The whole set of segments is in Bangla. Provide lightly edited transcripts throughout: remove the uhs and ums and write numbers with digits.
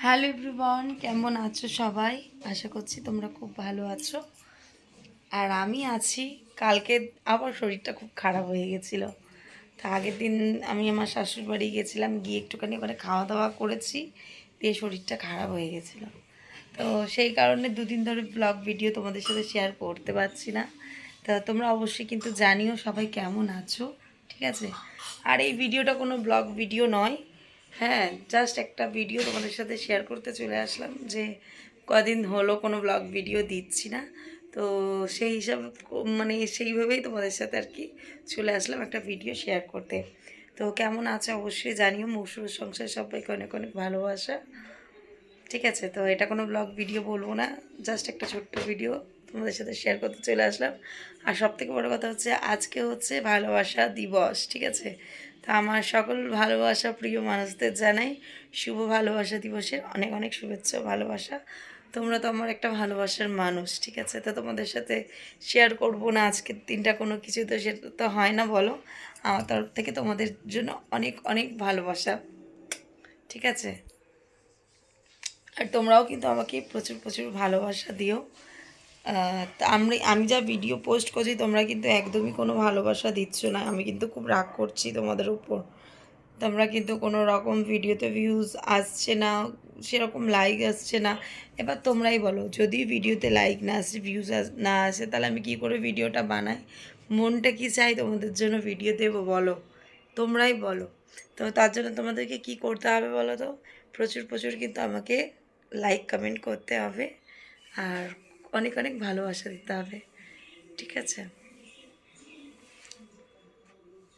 হ্যালো এভরিওয়ান, কেমন আছো সবাই? আশা করছি তোমরা খুব ভালো আছো। আর আমি আছি। কালকে আবার শরীরটা খুব খারাপ হয়ে গেছিলো। তা আগের দিন আমি আমার শাশুড়ি বাড়ি গেছিলাম, গিয়ে একটুখানি ওখানে খাওয়া দাওয়া করেছি, দিয়ে শরীরটা খারাপ হয়ে গেছিলো। তো সেই কারণে দুদিন ধরে ব্লগ ভিডিও তোমাদের সাথে শেয়ার করতে পারছি না। তা তোমরা অবশ্যই কিন্তু জানিও সবাই কেমন আছো, ঠিক আছে? আর এই ভিডিওটা কোনো ব্লগ ভিডিও নয়, হ্যাঁ, জাস্ট একটা ভিডিও তোমাদের সাথে শেয়ার করতে চলে আসলাম যে কদিন হলো কোনো ব্লগ ভিডিও দিচ্ছি না। তো সেই হিসাবে মানে সেইভাবেই তোমাদের সাথে আর কি চলে আসলাম একটা ভিডিও শেয়ার করতে। তো কেমন আছে অবশ্যই জানিও। মৌসুমের সংসার সবাইকে অনেক অনেক ভালোবাসা, ঠিক আছে? তো এটা কোনো ব্লগ ভিডিও বলবো না, জাস্ট একটা ছোট্ট ভিডিও তোমাদের সাথে শেয়ার করতে চলে আসলাম। আর সবথেকে বড় কথা হচ্ছে আজকে হচ্ছে ভালোবাসা দিবস, ঠিক আছে? তা আমার সকল ভালোবাসা প্রিয় মানুষদের জানাই শুভ ভালোবাসা দিবসের অনেক অনেক শুভেচ্ছা ও ভালোবাসা। তোমরা তো আমার একটা ভালোবাসার মানুষ, ঠিক আছে? তো তোমাদের সাথে শেয়ার করব না আজকের দিনটা কোনো কিছু, তো সেটা তো হয় না বলো। আমার তরফ থেকে তোমাদের জন্য অনেক অনেক ভালোবাসা, ঠিক আছে? আর তোমরাও কিন্তু আমাকে প্রচুর প্রচুর ভালোবাসা দিও। তা আমি যা ভিডিও পোস্ট করছি তোমরা কিন্তু একদমই কোনো ভালোবাসা দিচ্ছ না। আমি কিন্তু খুব রাগ করছি তোমাদের উপর। তোমরা কিন্তু কোনো রকম ভিডিওতে ভিউজ আসছে না, সেরকম লাইক আসছে না। এবার তোমরাই বলো, যদি ভিডিওতে লাইক না আসে, ভিউজ না আসে, তাহলে আমি কী করে ভিডিওটা বানাই? মনটা কি চাই তোমাদের জন্য ভিডিও দেবো বলো? তোমরাই বলো। তো তার জন্য তোমাদেরকে কি করতে হবে বলো তো? প্রচুর প্রচুর কিন্তু আমাকে লাইক কমেন্ট করতে হবে, আর অনেক অনেক ভালোবাসা দিতে হবে, ঠিক আছে?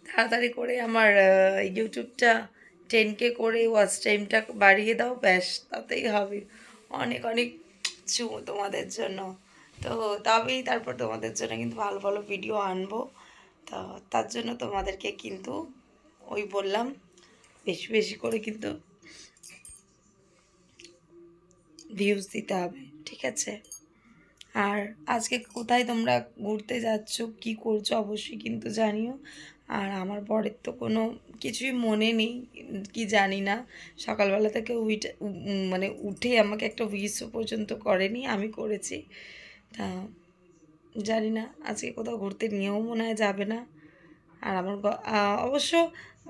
তাড়াতাড়ি করে আমার ইউটিউবটা 10K করে ওয়াচ টাইমটা বাড়িয়ে দাও, ব্যাস তাতেই হবে। অনেক অনেক চুমু তোমাদের জন্য। তো তবেই তারপর তোমাদের জন্য কিন্তু ভালো ভালো ভিডিও আনবো। তো তার জন্য তোমাদেরকে কিন্তু ওই বললাম, বেশি বেশি করে কিন্তু ভিউজ দিতে হবে, ঠিক আছে? আর আজকে কোথায় তোমরা ঘুরতে যাচ্ছ, কি করছো অবশ্যই কিন্তু জানিও। আর আমার বরের তো কোনো কিছুই মনে নেই, কি জানি না। সকালবেলা থেকে মানে উঠে আমাকে একটা উইশও পর্যন্ত করেনি, আমি করেছি। তা জানি না, আজকে কোথাও ঘুরতে নিয়েও মনে হয় যাবে না। আর আমার অবশ্য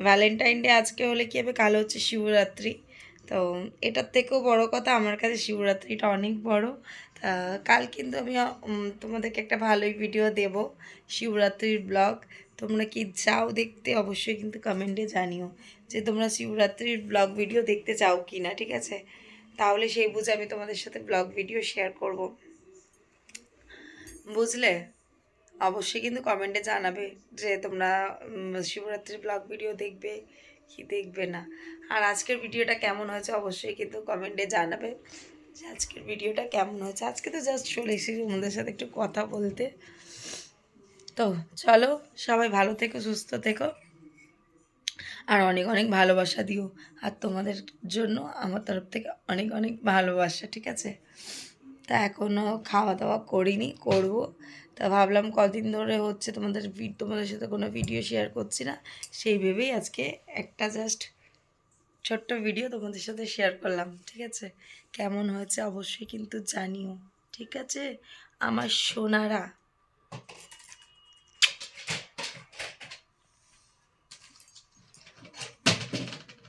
ভ্যালেন্টাইন ডে আজকে হলে কী হবে, কাল হচ্ছে শিবরাত্রি। তো এটার থেকেও বড় কথা, আমার কাছে শিবরাত্রিটা অনেক বড়। তা কাল কিন্তু আমি তোমাদেরকে একটা ভালোই ভিডিও দেব, শিবরাত্রির ব্লগ। তোমরা কি চাও দেখতে অবশ্যই কিন্তু কমেন্টে জানিও যে তোমরা শিবরাত্রির ব্লগ ভিডিও দেখতে চাও কি না, ঠিক আছে? তাহলে সেই বুঝে আমি তোমাদের সাথে ব্লগ ভিডিও শেয়ার করব, বুঝলে? অবশ্যই কিন্তু কমেন্টে জানাবে যে তোমরা শিবরাত্রির ব্লগ ভিডিও দেখবে কি দেখবে না। আর আজকের ভিডিওটা কেমন হয়েছে অবশ্যই কিন্তু কমেন্টে জানাবে যে আজকের ভিডিওটা কেমন হয়েছে। আজকে তো জাস্ট চলে এসেছি তোমাদের সাথে একটু কথা বলতে। তো চলো, সবাই ভালো থেকো, সুস্থ থেকো, আর অনেক অনেক ভালোবাসা দিও। আর তোমাদের জন্য আমার তরফ থেকে অনেক অনেক ভালোবাসা, ঠিক আছে? তা এখনও খাওয়া দাওয়া করিনি, করব। তা ভাবলাম কদিন ধরে হচ্ছে তোমাদের সাথে কোনো ভিডিও শেয়ার করছি না, সেই ভেবেই আজকে একটা জাস্ট ছোট্ট ভিডিও তোমাদের সাথে শেয়ার করলাম, ঠিক আছে? কেমন হয়েছে অবশ্যই কিন্তু জানিও, ঠিক আছে আমার সোনারা?